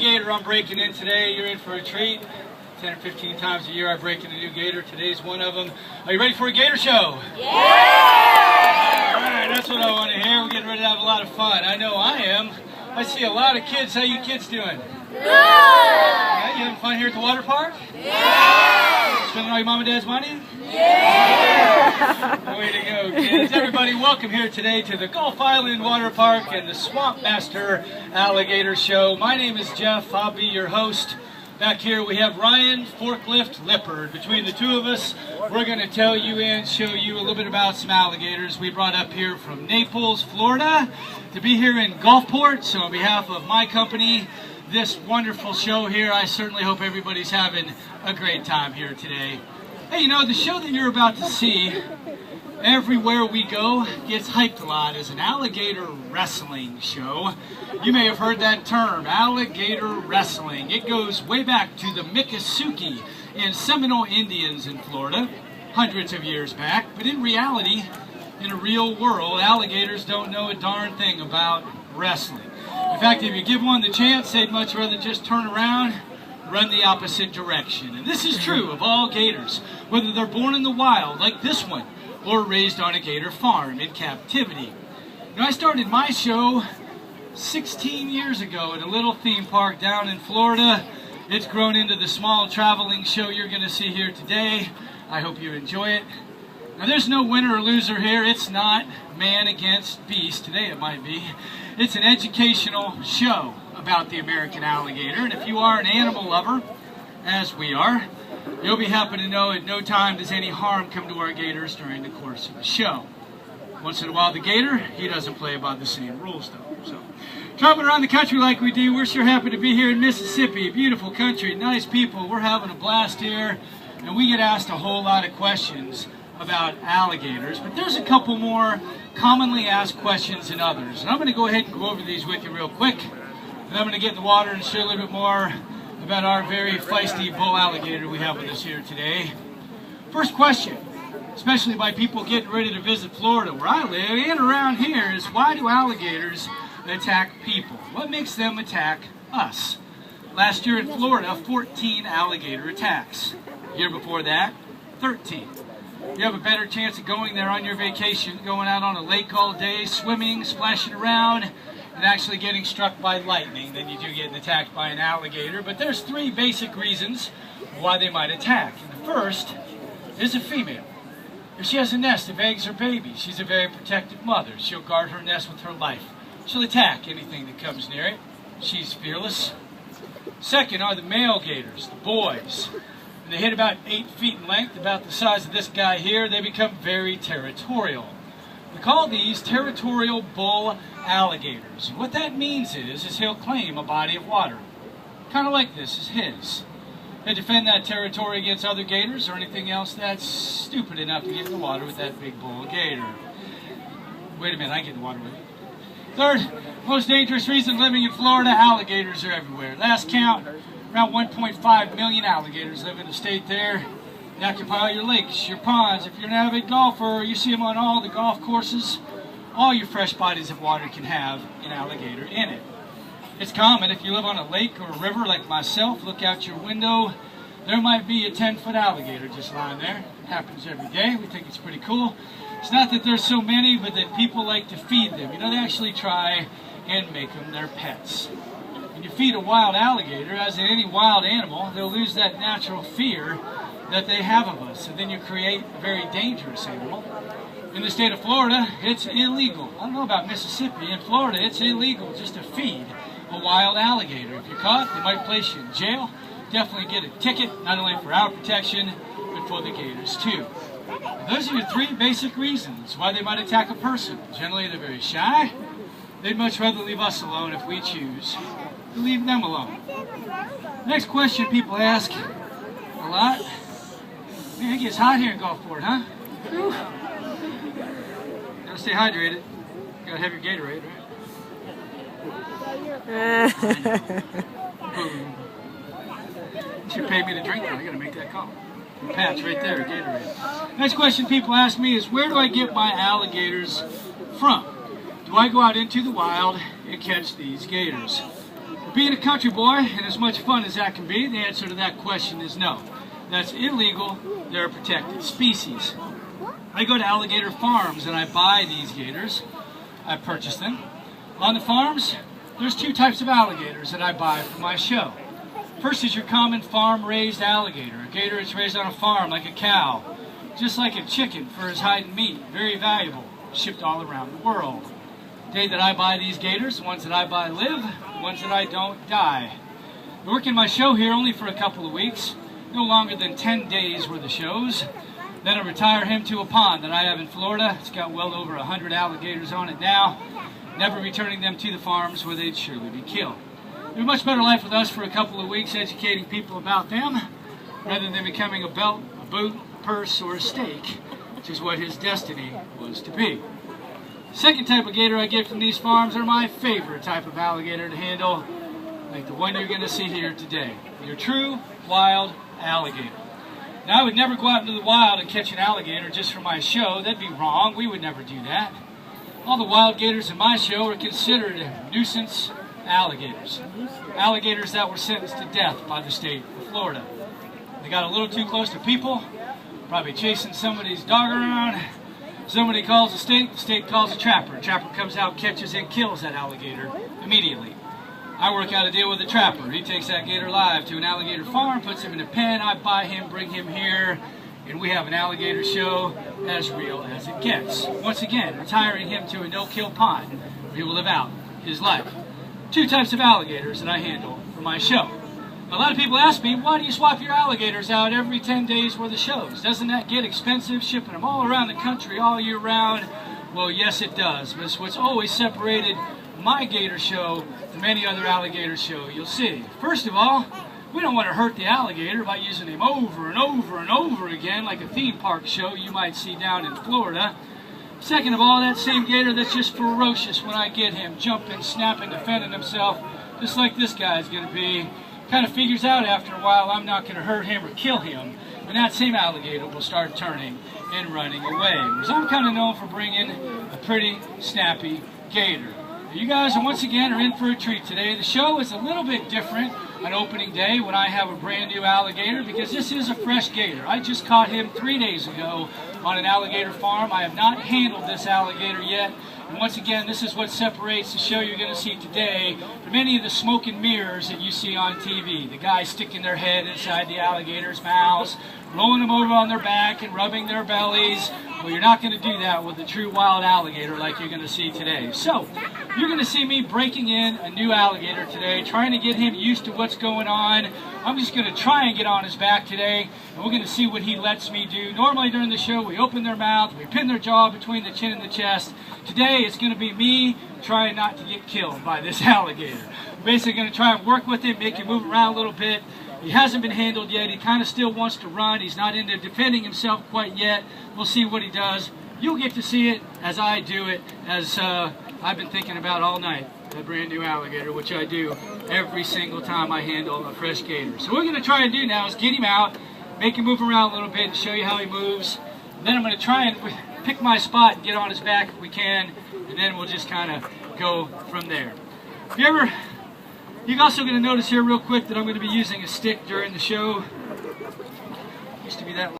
gator I'm breaking in today. You're in for a treat. 10 or 15 times a year I break in a new gator. Today's one of them. Are you ready for a gator show? Yeah! All right, that's what I want to hear. We're getting ready to have a lot of fun. I know I am. I see a lot of kids. How you kids doing? Good! Yeah, you having fun here at the water park? Yeah! Spending all your mom and dad's money? Yeah! Way to go, kids. Everybody, welcome here today to the Gulf Island Water Park and the Swampmaster Alligator Show. My name is Jeff. I'll be your host. Back here we have Ryan, Forklift Lippard. Between the two of us, we're going to tell you and show you a little bit about some alligators we brought up here from Naples, Florida, to be here in Gulfport. So on behalf of my company, this wonderful show here, I certainly hope everybody's having a great time here today. Hey, you know, the show that you're about to see, everywhere we go, gets hyped a lot as an alligator wrestling show. You may have heard that term, alligator wrestling. It goes way back to the Miccosukee and Seminole Indians in Florida, hundreds of years back. But in reality, in a real world, alligators don't know a darn thing about wrestling. In fact, if you give one the chance, they'd much rather just turn around, run the opposite direction. And this is true of all gators, whether they're born in the wild, like this one, or raised on a gator farm in captivity. You know, I started my show 16 years ago at a little theme park down in Florida. It's grown into the small traveling show you're going to see here today. I hope you enjoy it. Now, there's no winner or loser here. It's not man against beast. Today it might be. It's an educational show about the American alligator. And if you are an animal lover, as we are, you'll be happy to know at no time does any harm come to our gators during the course of the show. Once in a while, the gator, he doesn't play by the same rules, though. So, traveling around the country like we do, we're sure happy to be here in Mississippi. Beautiful country, nice people. We're having a blast here, and we get asked a whole lot of questions about alligators. But there's a couple more commonly asked questions than others. And I'm going to go ahead and go over these with you real quick. And I'm going to get in the water and share a little bit more about our very feisty bull alligator we have with us here today. First question, especially by people getting ready to visit Florida, where I live, and around here, is why do alligators attack people? What makes them attack us? Last year in Florida, 14 alligator attacks. The year before that, 13. You have a better chance of going there on your vacation, going out on a lake all day, swimming, splashing around, and actually getting struck by lightning than you do getting attacked by an alligator. But there's three basic reasons why they might attack. And the first is a female. If she has a nest of eggs or babies, she's a very protective mother. She'll guard her nest with her life. She'll attack anything that comes near it. She's fearless. Second are the male gators, the boys. When they hit about 8 feet in length, about the size of this guy here, they become very territorial. We call these territorial bull alligators. What that means is he'll claim a body of water. Kind of like this is his. They defend that territory against other gators or anything else that's stupid enough to get in the water with that big bull gator. Wait a minute, I can get in the water with it. Third, most dangerous reason living in Florida, alligators are everywhere. Last count, around 1.5 million alligators live in the state there. They occupy your lakes, your ponds. If you're an avid golfer, you see them on all the golf courses. All your fresh bodies of water can have an alligator in it. It's common if you live on a lake or a river like myself, look out your window, there might be a 10-foot alligator just lying there. It happens every day. We think it's pretty cool. It's not that there's so many, but that people like to feed them. You know, they actually try and make them their pets. When you feed a wild alligator, as in any wild animal, they'll lose that natural fear that they have of us. And then you create a very dangerous animal. In the state of Florida, it's illegal. I don't know about Mississippi. In Florida, it's illegal just to feed a wild alligator. If you're caught, they might place you in jail. Definitely get a ticket, not only for our protection, but for the gators too. And those are your three basic reasons why they might attack a person. Generally, they're very shy. They'd much rather leave us alone if we choose to leave them alone. Next question people ask a lot. Man, it gets hot here in Gulfport, huh? Whew. Gotta stay hydrated. Gotta have your Gatorade, right? Boom. You should pay me to drink that. I gotta make that call. Patch right there, Gatorade. Next question people ask me is, where do I get my alligators from? Do I go out into the wild and catch these gators? Being a country boy, and as much fun as that can be, the answer to that question is no. That's illegal. They're a protected species. I go to alligator farms and I buy these gators. I purchase them. On the farms, there's two types of alligators that I buy for my show. First is your common farm-raised alligator, a gator that's raised on a farm like a cow, just like a chicken for his hide and meat, very valuable, shipped all around the world. The day that I buy these gators, the ones that I buy live, the ones that I don't die. I work in my show here only for a couple of weeks, no longer than 10 days worth of shows. Then I retire him to a pond that I have in Florida. It's got well over 100 alligators on it now, never returning them to the farms where they'd surely be killed. They're a much better life with us for a couple of weeks, educating people about them, rather than becoming a belt, a boot, a purse, or a steak, which is what his destiny was to be. Second type of gator I get from these farms are my favorite type of alligator to handle, like the one you're going to see here today. Your true wild alligator. Now, I would never go out into the wild and catch an alligator just for my show. That'd be wrong. We would never do that. All the wild gators in my show are considered nuisance alligators. Alligators that were sentenced to death by the state of Florida. They got a little too close to people, probably chasing somebody's dog around. Somebody calls the state calls a trapper. A trapper comes out, catches and kills that alligator immediately. I work out a deal with the trapper. He takes that gator live to an alligator farm, puts him in a pen, I buy him, bring him here, and we have an alligator show as real as it gets. Once again, retiring him to a no-kill pond where he will live out his life. Two types of alligators that I handle for my show. A lot of people ask me, why do you swap your alligators out every 10 days worth of shows? Doesn't that get expensive, shipping them all around the country all year round? Well, yes, it does. But it's what's always separated my gator show from any other alligator show you'll see. First of all, we don't want to hurt the alligator by using him over and over and over again like a theme park show you might see down in Florida. Second of all, that same gator that's just ferocious when I get him, jumping, snapping, defending himself, just like this guy's going to be, kind of figures out after a while I'm not going to hurt him or kill him, and that same alligator will start turning and running away. Whereas I'm kind of known for bringing a pretty snappy gator. You guys, once again, are in for a treat today. The show is a little bit different on opening day when I have a brand new alligator, because this is a fresh gator. I just caught him 3 days ago on an alligator farm. I have not handled this alligator yet. And once again, this is what separates the show you're going to see today from any of the smoke and mirrors that you see on TV. The guys sticking their head inside the alligator's mouths, rolling them over on their back and rubbing their bellies. Well, you're not going to do that with a true wild alligator like you're going to see today. So, you're going to see me breaking in a new alligator today, trying to get him used to what's going on. I'm just going to try and get on his back today, and we're going to see what he lets me do. Normally during the show, we open their mouth, we pin their jaw between the chin and the chest. Today, it's going to be me trying not to get killed by this alligator. We're basically going to try and work with him, make him move around a little bit. He hasn't been handled yet. He kind of still wants to run. He's not into defending himself quite yet. We'll see what he does. You'll get to see it as I do it, as I've been thinking about all night. A brand new alligator, which I do every single time I handle a fresh gator. So what we're going to try and do now is get him out, make him move around a little bit and show you how he moves. And then I'm going to try and pick my spot and get on his back if we can, and then we'll just kind of go from there. You're also going to notice here real quick that I'm going to be using a stick during the show. Used to be that